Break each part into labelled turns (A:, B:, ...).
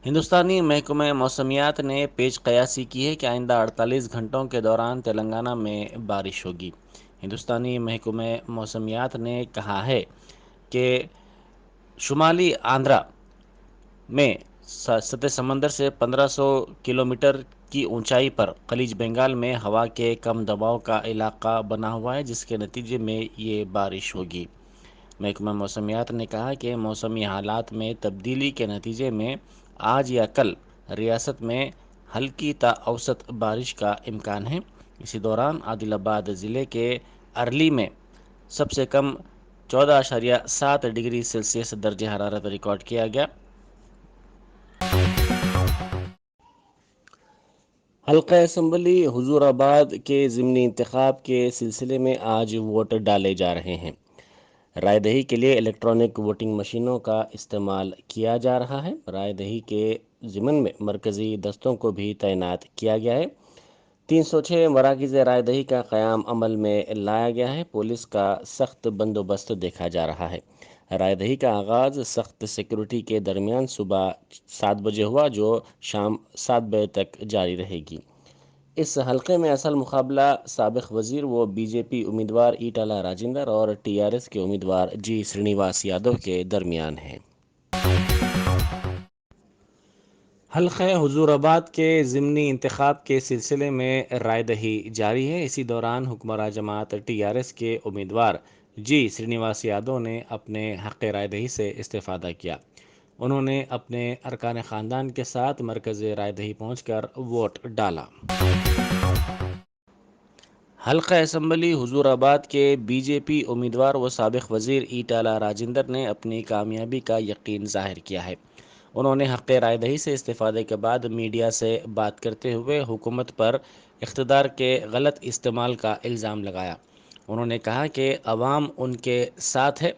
A: ہندوستانی محکمہ موسمیات نے پیش قیاسی کی ہے کہ آئندہ 48 گھنٹوں کے دوران تلنگانہ میں بارش ہوگی۔ ہندوستانی محکمہ موسمیات نے کہا ہے کہ شمالی آندھرا میں سطح سمندر سے 1500 کلومیٹر کی اونچائی پر خلیج بنگال میں ہوا کے کم دباؤ کا علاقہ بنا ہوا ہے، جس کے نتیجے میں یہ بارش ہوگی۔ محکمہ موسمیات نے کہا کہ موسمی حالات میں تبدیلی کے نتیجے میں آج یا کل ریاست میں ہلکی تا اوسط بارش کا امکان ہے۔ اسی دوران عادل آباد ضلع کے ارلی میں سب سے کم 14.7 ڈگری سیلسیس درجہ حرارت ریکارڈ کیا گیا۔ حلقہ اسمبلی حضور آباد کے ضمنی انتخاب کے سلسلے میں آج ووٹ ڈالے جا رہے ہیں۔ رائے دہی کے لیے الیکٹرانک ووٹنگ مشینوں کا استعمال کیا جا رہا ہے۔ رائے دہی کے ضمن میں مرکزی دستوں کو بھی تعینات کیا گیا ہے۔ 306 مراکز رائے دہی کا قیام عمل میں لایا گیا ہے۔ پولیس کا سخت بندوبست دیکھا جا رہا ہے۔ رائے دہی کا آغاز سخت سیکورٹی کے درمیان صبح 7 بجے ہوا، جو شام 7 بجے تک جاری رہے گی۔ اس حلقے میں اصل مقابلہ سابق وزیر و بی جے پی امیدوار ایٹالہ راجندر اور ٹی آر ایس کے امیدوار جی سرینیواس یادو کے درمیان ہے۔ حلقہ حضور آباد کے ضمنی انتخاب کے سلسلے میں رائے دہی جاری ہے۔ اسی دوران حکمراں جماعت ٹی آر ایس کے امیدوار جی سرینیواس یادو نے اپنے حق رائے دہی سے استفادہ کیا۔ انہوں نے اپنے ارکان خاندان کے ساتھ مرکز رائے دہی پہنچ کر ووٹ ڈالا۔ حلقہ اسمبلی حضور آباد کے بی جے پی امیدوار و سابق وزیر ایٹالہ راجندر نے اپنی کامیابی کا یقین ظاہر کیا ہے۔ انہوں نے حق رائے دہی سے استفادے کے بعد میڈیا سے بات کرتے ہوئے حکومت پر اقتدار کے غلط استعمال کا الزام لگایا۔ انہوں نے کہا کہ عوام ان کے ساتھ ہے۔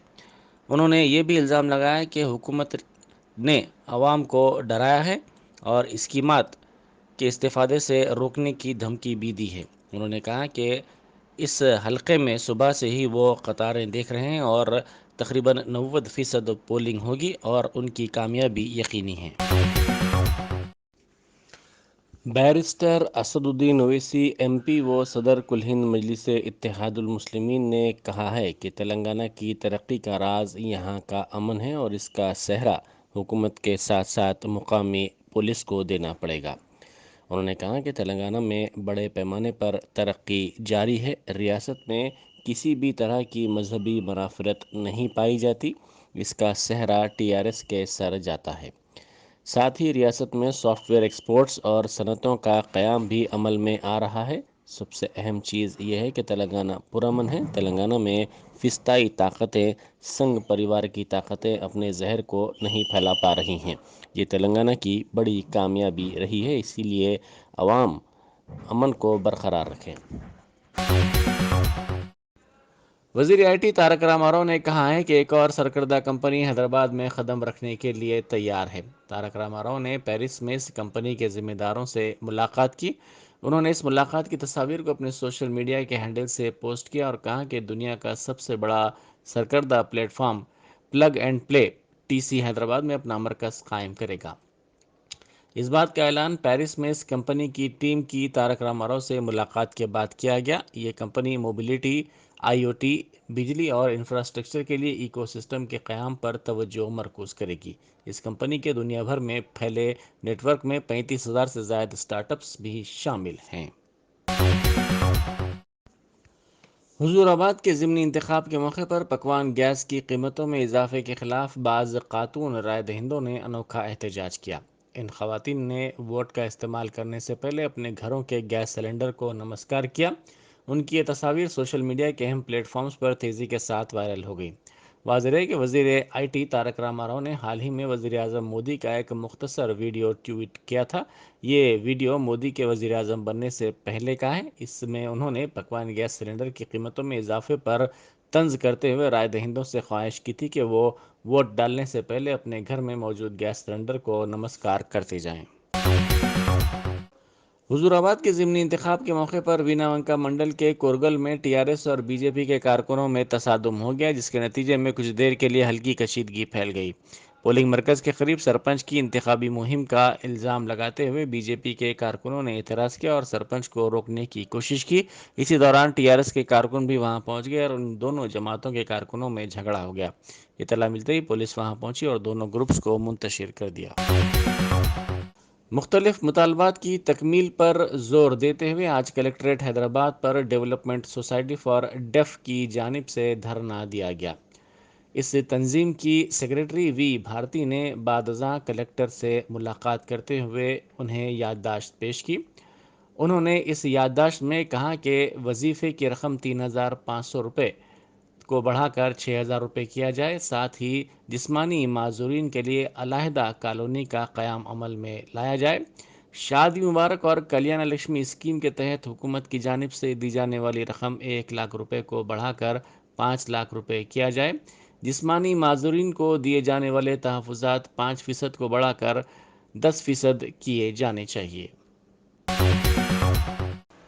A: انہوں نے یہ بھی الزام لگایا کہ حکومت نے عوام کو ڈرایا ہے اور اسکیمات کے استفادے سے روکنے کی دھمکی بھی دی ہے۔ انہوں نے کہا کہ اس حلقے میں صبح سے ہی وہ قطاریں دیکھ رہے ہیں اور تقریباً 90% پولنگ ہوگی اور ان کی کامیابی یقینی ہے۔ بیرسٹر اسد الدین اویسی ایم پی و صدر کل ہند مجلس اتحاد المسلمین نے کہا ہے کہ تلنگانہ کی ترقی کا راز یہاں کا امن ہے اور اس کا سہرا حکومت کے ساتھ ساتھ مقامی پولیس کو دینا پڑے گا۔ انہوں نے کہا کہ تلنگانہ میں بڑے پیمانے پر ترقی جاری ہے۔ ریاست میں کسی بھی طرح کی مذہبی منافرت نہیں پائی جاتی۔ اس کا سہرا ٹی آر ایس کے سر جاتا ہے۔ ساتھ ہی ریاست میں سافٹ ویئر ایکسپورٹس اور صنعتوں کا قیام بھی عمل میں آ رہا ہے۔ سب سے اہم چیز یہ ہے کہ تلنگانہ پرامن ہے۔ تلنگانہ میں فضائی طاقتیں، سنگھ پریوار کی طاقتیں اپنے زہر کو نہیں پھیلا پا رہی ہیں۔ یہ تلنگانہ کی بڑی کامیابی رہی ہے، اسی لیے عوام امن کو برقرار رکھیں۔ وزیر آئی ٹی تارک راما نے کہا ہے کہ ایک اور سرکردہ کمپنی حیدرآباد میں قدم رکھنے کے لیے تیار ہے۔ تارک راما نے پیرس میں اس کمپنی کے ذمہ داروں سے ملاقات کی۔ انہوں نے اس ملاقات کی تصاویر کو اپنے سوشل میڈیا کے ہینڈل سے پوسٹ کیا اور کہا کہ دنیا کا سب سے بڑا سرکردہ platform plug and play T C Hyderabad میں اپنا مرکز قائم کرے گا۔ اس بات کا اعلان پیرس میں اس کمپنی کی ٹیم کی تارک راما سے ملاقات کے بعد کیا گیا۔ یہ کمپنی موبلٹی، آئی او ٹی، بجلی اور انفراسٹرکچر کے لیے ایکو سسٹم کے قیام پر توجہ مرکوز کرے گی۔ اس کمپنی کے دنیا بھر میں پھیلے نیٹ ورک میں 35,000 سے زائد اسٹارٹ اپس بھی شامل ہیں۔ حضور آباد کے ضمنی انتخاب کے موقع پر پکوان گیس کی قیمتوں میں اضافے کے خلاف بعض خاتون رائے دہندوں نے انوکھا احتجاج کیا۔ ان خواتین نے ووٹ کا استعمال کرنے سے پہلے اپنے گھروں کے گیس سلنڈر کو نمسکار کیا۔ ان کی یہ تصاویر سوشل میڈیا کے اہم پلیٹ فارمز پر تیزی کے ساتھ وائرل ہو گئی۔ واضح ہے کہ وزیر آئی ٹی تارک راما نے حال ہی میں وزیر اعظم مودی کا ایک مختصر ویڈیو ٹویٹ کیا تھا۔ یہ ویڈیو مودی کے وزیر اعظم بننے سے پہلے کا ہے۔ اس میں انہوں نے پکوان گیس سلنڈر کی قیمتوں میں اضافے پر طنز کرتے ہوئے رائے دہندوں سے خواہش کی تھی کہ وہ ووٹ ڈالنے سے پہلے اپنے گھر میں موجود گیس سلنڈر کو نمسکار کرتے جائیں۔ حضور آباد کے ضمنی انتخاب کے موقع پر وینا ونکا منڈل کے کورگل میں ٹی آر ایس اور بی جے پی کے کارکنوں میں تصادم ہو گیا، جس کے نتیجے میں کچھ دیر کے لیے ہلکی کشیدگی پھیل گئی۔ پولنگ مرکز کے قریب سرپنچ کی انتخابی مہم کا الزام لگاتے ہوئے بی جے پی کے کارکنوں نے اعتراض کیا اور سرپنچ کو روکنے کی کوشش کی۔ اسی دوران ٹی آر ایس کے کارکن بھی وہاں پہنچ گئے اور ان دونوں جماعتوں کے کارکنوں میں جھگڑا ہو گیا۔ اطلاع ملتے ہی پولیس وہاں پہنچی اور دونوں گروپس کو منتشر کر دیا۔ مختلف مطالبات کی تکمیل پر زور دیتے ہوئے آج کلکٹریٹ حیدرآباد پر ڈیولپمنٹ سوسائٹی فار ڈیف کی جانب سے دھرنا دیا گیا۔ اس تنظیم کی سیکریٹری وی بھارتی نے بعد ازاں کلکٹر سے ملاقات کرتے ہوئے انہیں یادداشت پیش کی۔ انہوں نے اس یادداشت میں کہا کہ وظیفے کی رقم 3,500 روپے کو بڑھا کر 6,000 روپے کیا جائے، ساتھ ہی جسمانی معذورین کے لیے علیحدہ کالونی کا قیام عمل میں لایا جائے، شادی مبارک اور کلیانہ لکشمی اسکیم کے تحت حکومت کی جانب سے دی جانے والی رقم 1,00,000 روپے کو بڑھا کر 5,00,000 روپے کیا جائے، جسمانی معذورین کو دیے جانے والے تحفظات 5% کو بڑھا کر 10% کیے جانے چاہیے۔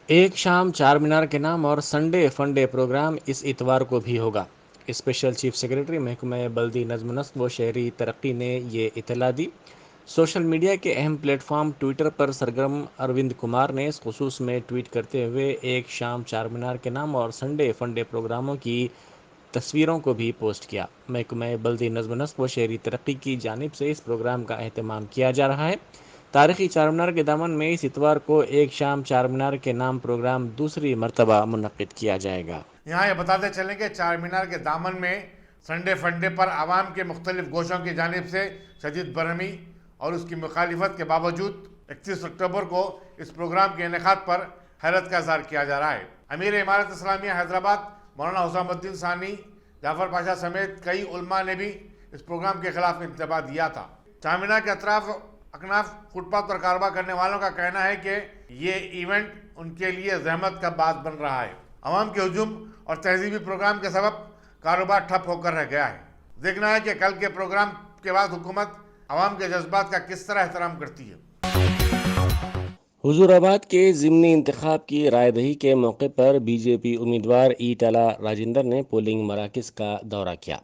A: ایک شام چار مینار کے نام اور سنڈے فنڈے پروگرام اس اتوار کو بھی ہوگا۔ اسپیشل چیف سیکریٹری محکمہ بلدی نظم و نسق و شہری ترقی نے یہ اطلاع دی۔ سوشل میڈیا کے اہم پلیٹ فارم ٹویٹر پر سرگرم اروند کمار نے اس خصوص میں ٹویٹ کرتے ہوئے ایک شام چار مینار کے نام اور سنڈے فنڈے پروگراموں کی تصویروں کو بھی پوسٹ کیا۔ محکمہ بلدی نظم و نسق و شہری ترقی کی جانب سے اس پروگرام کا اہتمام کیا جا رہا ہے۔ تاریخی چار مینار کے دامن میں اس اتوار کو ایک شام چار مینار کے نام پروگرام دوسری مرتبہ منعقد کیا جائے گا۔
B: یہاں یہ بتاتے چلیں کہ چار مینار کے دامن میں سنڈے فنڈے پر عوام کے مختلف گوشوں کی جانب سے شدید برہمی اور اس کی مخالفت کے باوجود 31 اکتوبر کو اس پروگرام کے انعقاد پر حیرت کا اظہار کیا جا رہا ہے۔ امیر امارت اسلامیہ حیدرآباد مولانا حسام الدین ثانی جعفر پاشا سمیت کئی علماء نے بھی اس پروگرام کے خلاف انتباہ دیا تھا۔ چار مینار کے اطراف اکناف فٹ پاتھ پر کاروبار کرنے والوں کا کہنا ہے کہ یہ ایونٹ ان کے لیے زحمت کا باعث بن رہا ہے۔ عوام کے ہجوم اور تہذیبی پروگرام کے سبب کاروبار ٹھپ ہو کر رہ گیا ہے۔ دیکھنا ہے کہ کل کے پروگرام کے بعد حکومت عوام کے جذبات کا کس طرح احترام کرتی ہے۔
A: حضور آباد کے ضمنی انتخاب کی رائے دہی کے موقع پر بی جے پی امیدوار ایٹلا راجندر نے پولنگ مراکز کا دورہ کیا۔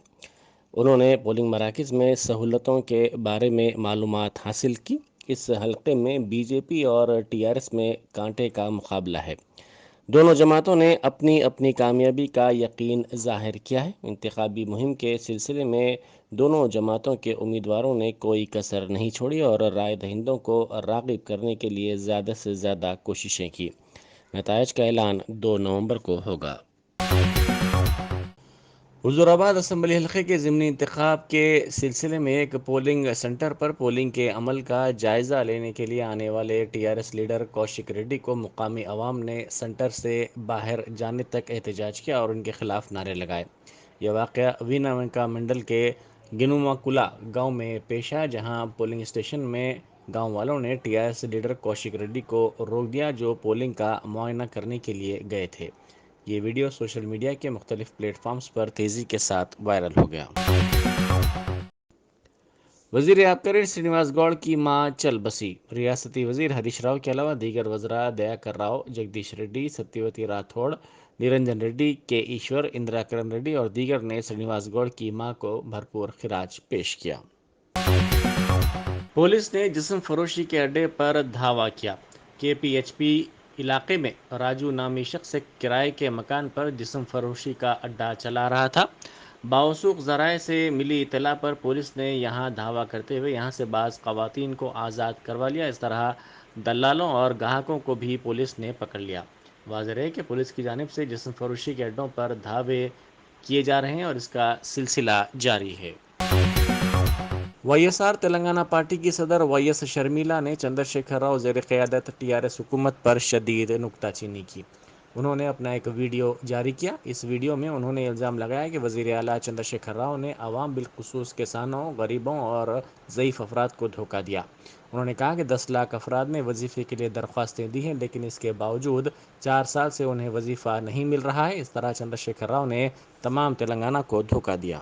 A: انہوں نے پولنگ مراکز میں سہولتوں کے بارے میں معلومات حاصل کی۔ اس حلقے میں بی جے پی اور ٹی آر ایس میں کانٹے کا مقابلہ ہے۔ دونوں جماعتوں نے اپنی اپنی کامیابی کا یقین ظاہر کیا ہے۔ انتخابی مہم کے سلسلے میں دونوں جماعتوں کے امیدواروں نے کوئی کسر نہیں چھوڑی اور رائے دہندوں کو راغب کرنے کے لیے زیادہ سے زیادہ کوششیں کی۔ نتائج کا اعلان 2 نومبر کو ہوگا۔ حضور آباد اسمبلی حلقے کے ضمنی انتخاب کے سلسلے میں ایک پولنگ سنٹر پر پولنگ کے عمل کا جائزہ لینے کے لیے آنے والے ٹی آر ایس لیڈر کوشک ریڈی کو مقامی عوام نے سنٹر سے باہر جانے تک احتجاج کیا اور ان کے خلاف نعرے لگائے۔ یہ واقعہ ویناونکا منڈل کے گنوماکولا گاؤں میں پیش آیا، جہاں پولنگ اسٹیشن میں گاؤں والوں نے ٹی آر ایس لیڈر کوشک ریڈی کو روک دیا، جو پولنگ کا معائنہ کرنے کے لیے گئے تھے۔ یہ ویڈیو سوشل میڈیا کے مختلف پلیٹ فارمز پر تیزی کے ساتھ وائرل ہو گیا۔ وزیر آبکاری سرینواس گوڑ کی ماں چل بسی۔ ریاستی وزیر ہریش راؤ کے علاوہ دیگر وزراء دیا کر راؤ، جگدیش ریڈی، ستیوتی راتھوڑ، نرنجن ریڈی، کے ایشور، اندرا کرن ریڈی اور دیگر نے سرینواس گوڑ کی ماں کو بھرپور خراج پیش کیا۔ پولیس نے جسم فروشی کے اڈے پر دھاوا کیا۔ کے پی ایچ پی علاقے میں راجو نامی شخص ایک کرائے کے مکان پر جسم فروشی کا اڈا چلا رہا تھا۔ باوثوق ذرائع سے ملی اطلاع پر پولیس نے یہاں دھاوا کرتے ہوئے یہاں سے بعض خواتین کو آزاد کروا لیا۔ اس طرح دلالوں اور گاہکوں کو بھی پولیس نے پکڑ لیا۔ واضح رہے کہ پولیس کی جانب سے جسم فروشی کے اڈوں پر دھاوے کیے جا رہے ہیں اور اس کا سلسلہ جاری ہے۔ Y S R Telangana party کی صدر وائی ایس شرمیلا نے چندر شیکھر راؤ زیر قیادت ٹی آر ایس حکومت پر شدید نکتہ چینی کی۔ انہوں نے اپنا ایک ویڈیو جاری کیا۔ اس ویڈیو میں انہوں نے الزام لگایا کہ وزیر اعلیٰ چندر شیکھر راؤ نے عوام بالخصوص کسانوں، غریبوں اور ضعیف افراد کو دھوکہ دیا۔ انہوں نے کہا کہ 10 لاکھ افراد نے وظیفے کے لیے درخواستیں دی ہیں، لیکن اس کے باوجود 4 سال سے انہیں وظیفہ نہیں مل رہا ہے۔ اس طرح چندر شیکھر راؤ نے تمام تلنگانہ کو دھوکہ دیا۔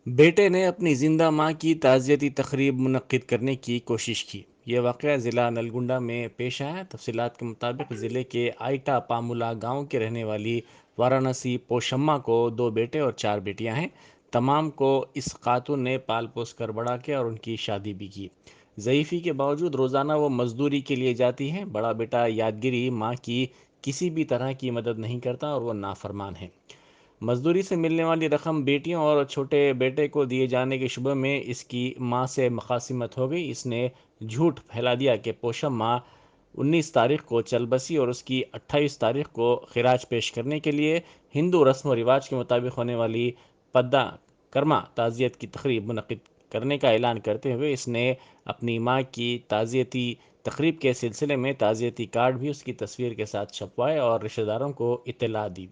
A: بیٹے نے اپنی زندہ ماں کی تعزیتی تقریب منعقد کرنے کی کوشش کی۔ یہ واقعہ ضلع نلگنڈا میں پیش آیا۔ تفصیلات کے مطابق ضلع کے آئٹا پامولا گاؤں کے رہنے والی وارانسی پوشمّا کو 2 بیٹے اور 4 بیٹیاں ہیں۔ تمام کو اس خاتون نے پال پوس کر بڑا کیا اور ان کی شادی بھی کی۔ ضعیفی کے باوجود روزانہ وہ مزدوری کے لیے جاتی ہے۔ بڑا بیٹا یادگیری ماں کی کسی بھی طرح کی مدد نہیں کرتا اور وہ نافرمان ہے۔ مزدوری سے ملنے والی رقم بیٹیوں اور چھوٹے بیٹے کو دیے جانے کے شبہ میں اس کی ماں سے مخاصمت ہو گئی۔ اس نے جھوٹ پھیلا دیا کہ پوشم ماں 19 تاریخ کو چل بسی اور اس کی 28 تاریخ کو خراج پیش کرنے کے لیے ہندو رسم و رواج کے مطابق ہونے والی پدا کرما تعزیت کی تقریب منعقد کرنے کا اعلان کرتے ہوئے اس نے اپنی ماں کی تعزیتی تقریب کے سلسلے میں تعزیتی کارڈ بھی اس کی تصویر کے ساتھ چھپوائے اور رشتہ داروں کو اطلاع دی۔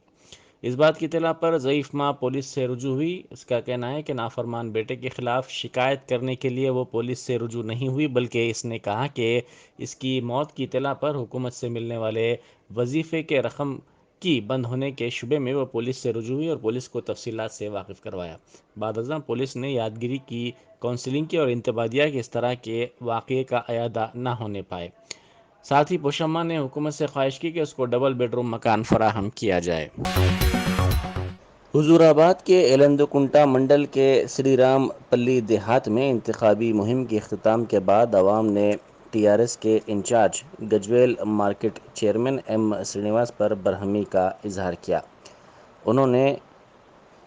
A: اس بات کی اطلاع پر ضعیف ماں پولیس سے رجوع ہوئی۔ اس کا کہنا ہے کہ نافرمان بیٹے کے خلاف شکایت کرنے کے لیے وہ پولیس سے رجوع نہیں ہوئی، بلکہ اس نے کہا کہ اس کی موت کی اطلاع پر حکومت سے ملنے والے وظیفے کے رقم کی بند ہونے کے شبے میں وہ پولیس سے رجوع ہوئی اور پولیس کو تفصیلات سے واقف کروایا۔ بعد ازاں پولیس نے یادگیری کی کونسلنگ کی اور انتباہ دیا کہ اس طرح کے واقعے کا اعادہ نہ ہونے پائے۔ ساتھ ہی پوشماں نے حکومت سے خواہش کی کہ اس کو ڈبل بیڈ روم مکان فراہم کیا جائے۔ حضور آباد کے ایلندکنٹا منڈل کے سری رام پلی دیہات میں انتخابی مہم کے اختتام کے بعد عوام نے ٹی آر ایس کے incharge Gajwel market chairman M Srinivas پر برہمی کا اظہار کیا۔ انہوں نے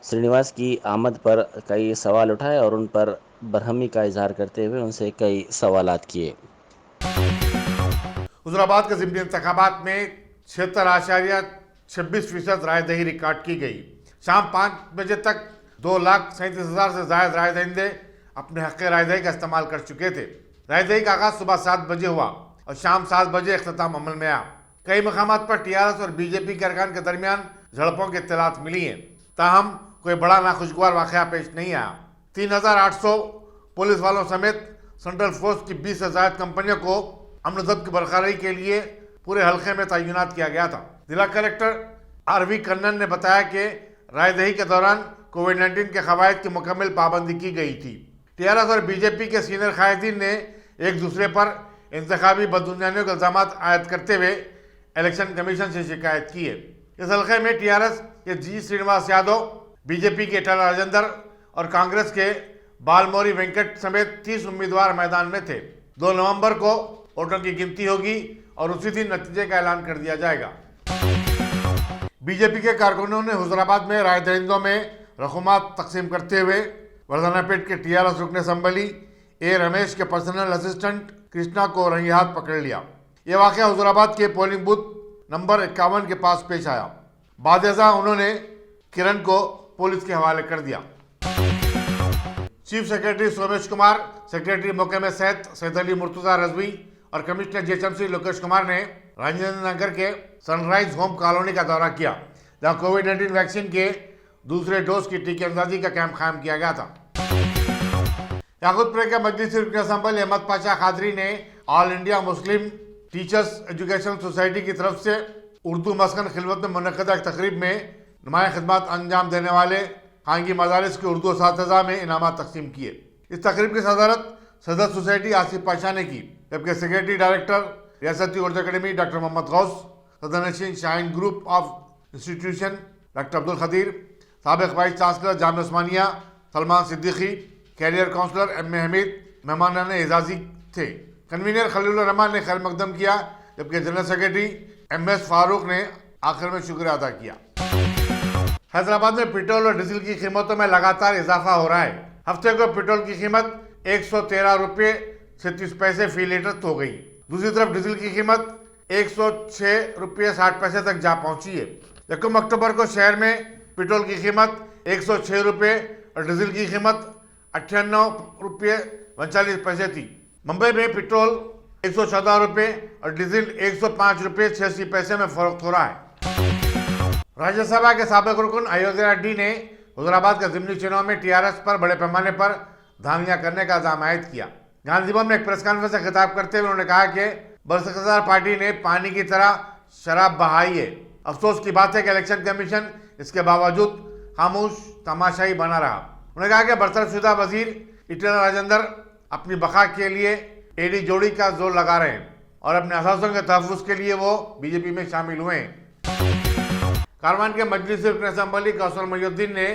A: سرینیواس کی آمد پر کئی سوال اٹھائے اور ان پر برہمی کا اظہار کرتے ہوئے ان سے کئی سوالات کیے۔
B: حضور آباد کے ضمنی انتخابات میں 76.26% رائے دہی ریکارڈ کی گئی۔ شام 5 بجے تک 2,37,000 سے زائد رائے دہندے اپنے حق رائے دہی کا استعمال کر چکے تھے۔ رائے دہی کا آغاز صبح 7 بجے ہوا اور شام 7 بجے اختتام عمل میں آیا۔ کئی مقامات پر ٹی آر ایس اور بی جے پی کے ارکان کے درمیان جھڑپوں کی اطلاعات ملی ہیں، تاہم کوئی بڑا ناخوشگوار واقعہ پیش نہیں آیا۔ 3,800 پولیس والوں سمیت سینٹرل فورس کی 20 سے زائد کمپنیوں کو امن و ضبط کی برقراری کے لیے پورے حلقے میں تعینات کیا گیا تھا۔ ضلع کلکٹر آر وی کنن نے بتایا کہ رائے دہی کے دوران کووڈ-19 کے قواعد کی مکمل پابندی کی گئی تھی۔ ٹی آر ایس اور بی جے پی کے سینئر قائدین نے ایک دوسرے پر انتخابی بدعنوانیوں کے الزامات عائد کرتے ہوئے الیکشن کمیشن سے شکایت کی ہے۔ اس حلقے میں ٹی آر ایس کے جی سرینیواس یادو، بی جے پی کے ایٹالا راجندر اور کانگریس کے بالموری وینکٹ سمیت 30 امیدوار میدان میں تھے۔ 2 نومبر کو ووٹوں کی گنتی ہوگی اور اسی دن نتیجے کا اعلان کر دیا جائے گا۔ بی جے پی کے کارکنوں نے حضور آباد میں رائے دہندوں میں رقومات تقسیم کرتے ہوئے وردھنا پیٹ کے ٹی آر ایس رکن اسمبلی اے رمیش کے پرسنل اسسٹنٹ کرشنا کو رنگے ہاتھ پکڑ لیا۔ یہ واقعہ حضور آباد کے پولنگ بوتھ نمبر 51 کے پاس پیش آیا۔ بعد ازاں انہوں نے کرن کو پولیس کے حوالے کر دیا۔ Chief secretary Somesh Kumar, secretary محکمہ صحت سید علی مرتضیٰ رضوی اور commissioner G H M C Lokesh Kumar نے راجندر نگر کے سن رائز ہوم کالونی کا دورہ کیا، جہاں کووڈ-19 ویکسین کے دوسرے ڈوز کی ٹیکہ اندازی کا کیمپ قائم کیا گیا تھا۔ یاقوت پورے کے مجلسی رکن اسمبلی احمد پاشا قادری نے all India Muslim teachers education society کی طرف سے اردو مسکن خلوت میں منعقدہ ایک تقریب میں نمایاں خدمات انجام دینے والے خانگی مدارس کے اردو اساتذہ میں انعامات تقسیم کیے۔ اس تقریب کی صدارت صدر سوسائٹی آصف پاشا نے کی، جبکہ سیکرٹری ڈائریکٹر ریاستی اردو اکیڈمی ڈاکٹر محمد غوث، صدر نشین Shaheen group of institution doctor Abdul Qadeer, سابق vice chancellor Jamia Osmania Salman Siddiqui, career counsellor M A Hameed مہمانان اعزازی تھے۔ کنوینر خلیل الرحمان نے خیر مقدم کیا، جبکہ general secretary M S Farooq نے آخر میں شکریہ ادا کیا۔ حیدرآباد میں پیٹرول اور ڈیزل کی قیمتوں میں لگاتار اضافہ ہو رہا ہے۔ ہفتے کو پیٹرول کی قیمت 113 روپے 36 پیسے فی لیٹر ہو گئی۔ دوسری طرف ڈیزل کی قیمت 106 روپے 60 پیسے تک جا پہنچی ہے۔ 1 اکتوبر کو شہر میں پیٹرول کی قیمت 106 روپے اور ڈیزل کی قیمت 98 روپے 39 پیسے تھی۔ ممبئی میں پیٹرول 114 روپے اور ڈیزل 105 روپے 86 پیسے میں فروخت ہو رہا ہے۔ راجیہ سبھا کے سابق رکن ایودھیا ریڈی نے حضور آباد کے ضمنی چناؤ میں ٹی آر ایس پر بڑے پیمانے پر دھاندلیاں کرنے کا الزام عائد کیا۔ گاندھی بھون میں ایک پریس کانفرنس سے خطاب کرتے ہوئے انہوں نے کہا کہ برسکدار پارٹی نے پانی کی طرح شراب بہائی ہے۔ افسوس کی بات ہے کہ الیکشن کمیشن اس کے باوجود خاموش تماشائی بنا رہا۔ انہوں نے کہا کہ برطرف شدہ وزیر ایٹالا راجندر اپنی بقا کے لیے اے ڈی جوڑی کا زور لگا رہے ہیں اور اپنے اثاثوں کے تحفظ کے لیے وہ بی جے پی میں شامل ہوئے ہیں۔ کاروان کے مجلسی رکن اسمبلی کوثر محی الدین نے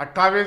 B: 28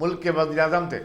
B: ملک کے وزیر اعظم تھے۔